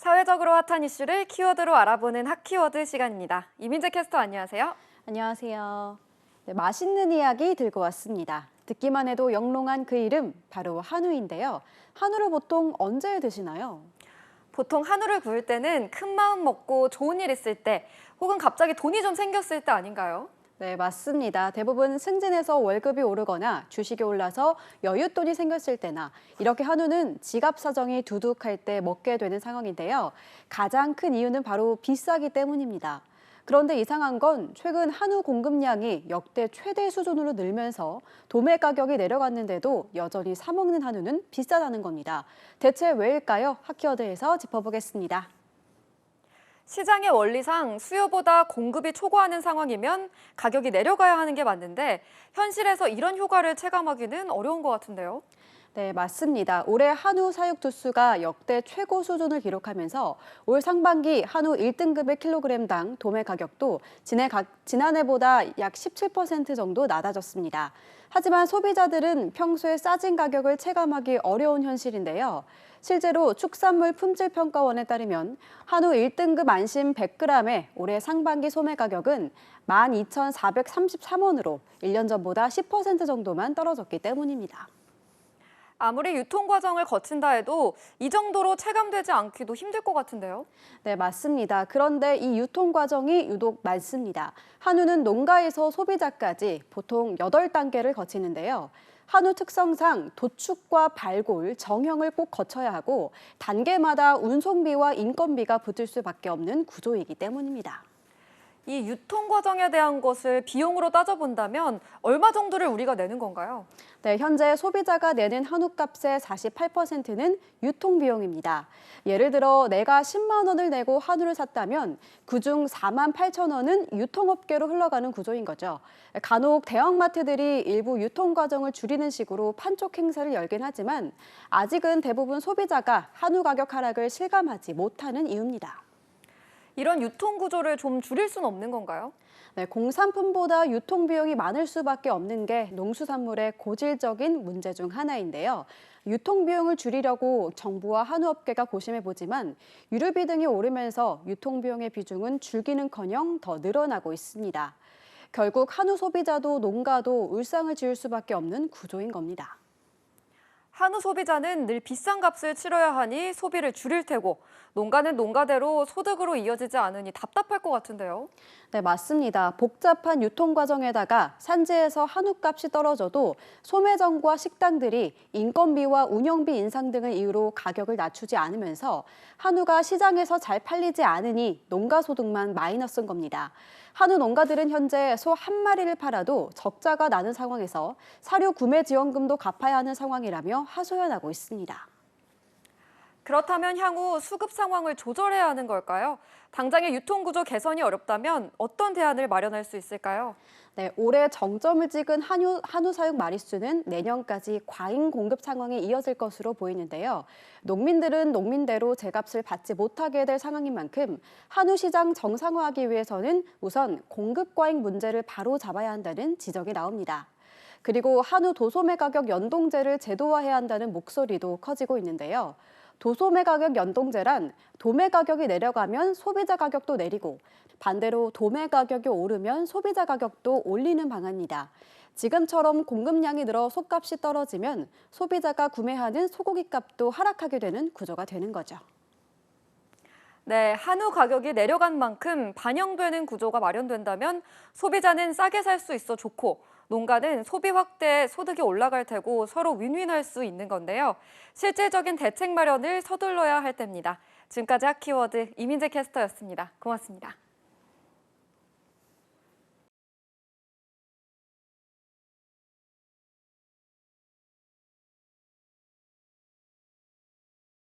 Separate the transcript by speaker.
Speaker 1: 사회적으로 핫한 이슈를 키워드로 알아보는 핫키워드 시간입니다. 이민재 캐스터 안녕하세요.
Speaker 2: 안녕하세요. 네, 맛있는 이야기 들고 왔습니다. 듣기만 해도 영롱한 그 이름 바로 한우인데요. 한우를 보통 언제 드시나요?
Speaker 1: 보통 한우를 구울 때는 큰 마음 먹고 좋은 일 있을 때 혹은 갑자기 돈이 좀 생겼을 때 아닌가요?
Speaker 2: 네, 맞습니다. 대부분 승진해서 월급이 오르거나 주식이 올라서 여윳돈이 생겼을 때나 이렇게 한우는 지갑 사정이 두둑할 때 먹게 되는 상황인데요. 가장 큰 이유는 바로 비싸기 때문입니다. 그런데 이상한 건 최근 한우 공급량이 역대 최대 수준으로 늘면서 도매 가격이 내려갔는데도 여전히 사 먹는 한우는 비싸다는 겁니다. 대체 왜일까요? 핫키워드에서 짚어보겠습니다.
Speaker 1: 시장의 원리상 수요보다 공급이 초과하는 상황이면 가격이 내려가야 하는 게 맞는데 현실에서 이런 효과를 체감하기는 어려운 것 같은데요.
Speaker 2: 네, 맞습니다. 올해 한우 사육 두수가 역대 최고 수준을 기록하면서 올 상반기 한우 1등급의 킬로그램당 도매 가격도 지난해보다 약 17% 정도 낮아졌습니다. 하지만 소비자들은 평소에 싸진 가격을 체감하기 어려운 현실인데요. 실제로 축산물 품질평가원에 따르면 한우 1등급 안심 100g의 올해 상반기 소매 가격은 12,433원으로 1년 전보다 10% 정도만 떨어졌기 때문입니다.
Speaker 1: 아무리 유통 과정을 거친다 해도 이 정도로 체감되지 않기도 힘들 것 같은데요.
Speaker 2: 네, 맞습니다. 그런데 이 유통 과정이 유독 많습니다. 한우는 농가에서 소비자까지 보통 8단계를 거치는데요. 한우 특성상 도축과 발골, 정형을 꼭 거쳐야 하고 단계마다 운송비와 인건비가 붙을 수밖에 없는 구조이기 때문입니다.
Speaker 1: 이 유통 과정에 대한 것을 비용으로 따져본다면 얼마 정도를 우리가 내는 건가요?
Speaker 2: 네, 현재 소비자가 내는 한우값의 48%는 유통비용입니다. 예를 들어 내가 10만 원을 내고 한우를 샀다면 그중 4만 8천 원은 유통업계로 흘러가는 구조인 거죠. 간혹 대형마트들이 일부 유통 과정을 줄이는 식으로 판촉 행사를 열긴 하지만 아직은 대부분 소비자가 한우 가격 하락을 실감하지 못하는 이유입니다.
Speaker 1: 이런 유통 구조를 좀 줄일 수는 없는 건가요?
Speaker 2: 네, 공산품보다 유통비용이 많을 수밖에 없는 게 농수산물의 고질적인 문제 중 하나인데요. 유통비용을 줄이려고 정부와 한우업계가 고심해보지만 유류비 등이 오르면서 유통비용의 비중은 줄기는커녕 더 늘어나고 있습니다. 결국 한우 소비자도 농가도 울상을 지을 수밖에 없는 구조인 겁니다.
Speaker 1: 한우 소비자는 늘 비싼 값을 치러야 하니 소비를 줄일 테고 농가는 농가대로 소득으로 이어지지 않으니 답답할 것 같은데요.
Speaker 2: 네, 맞습니다. 복잡한 유통 과정에다가 산지에서 한우값이 떨어져도 소매점과 식당들이 인건비와 운영비 인상 등을 이유로 가격을 낮추지 않으면서 한우가 시장에서 잘 팔리지 않으니 농가 소득만 마이너스인 겁니다. 한우 농가들은 현재 소 한 마리를 팔아도 적자가 나는 상황에서 사료 구매 지원금도 갚아야 하는 상황이라며 하소연하고 있습니다.
Speaker 1: 그렇다면 향후 수급 상황을 조절해야 하는 걸까요? 당장의 유통 구조 개선이 어렵다면 어떤 대안을 마련할 수 있을까요?
Speaker 2: 네, 올해 정점을 찍은 한우 사육 마리수는 내년까지 과잉 공급 상황이 이어질 것으로 보이는데요. 농민들은 농민대로 제값을 받지 못하게 될 상황인 만큼 한우 시장 정상화하기 위해서는 우선 공급 과잉 문제를 바로 잡아야 한다는 지적이 나옵니다. 그리고 한우 도소매 가격 연동제를 제도화해야 한다는 목소리도 커지고 있는데요. 도소매 가격 연동제란 도매 가격이 내려가면 소비자 가격도 내리고 반대로 도매 가격이 오르면 소비자 가격도 올리는 방안입니다. 지금처럼 공급량이 늘어 소값이 떨어지면 소비자가 구매하는 소고기 값도 하락하게 되는 구조가 되는 거죠.
Speaker 1: 네, 한우 가격이 내려간 만큼 반영되는 구조가 마련된다면 소비자는 싸게 살 수 있어 좋고 농가는 소비 확대에 소득이 올라갈 테고 서로 윈윈할 수 있는 건데요. 실질적인 대책 마련을 서둘러야 할 때입니다. 지금까지 핫키워드 이민재 캐스터였습니다. 고맙습니다.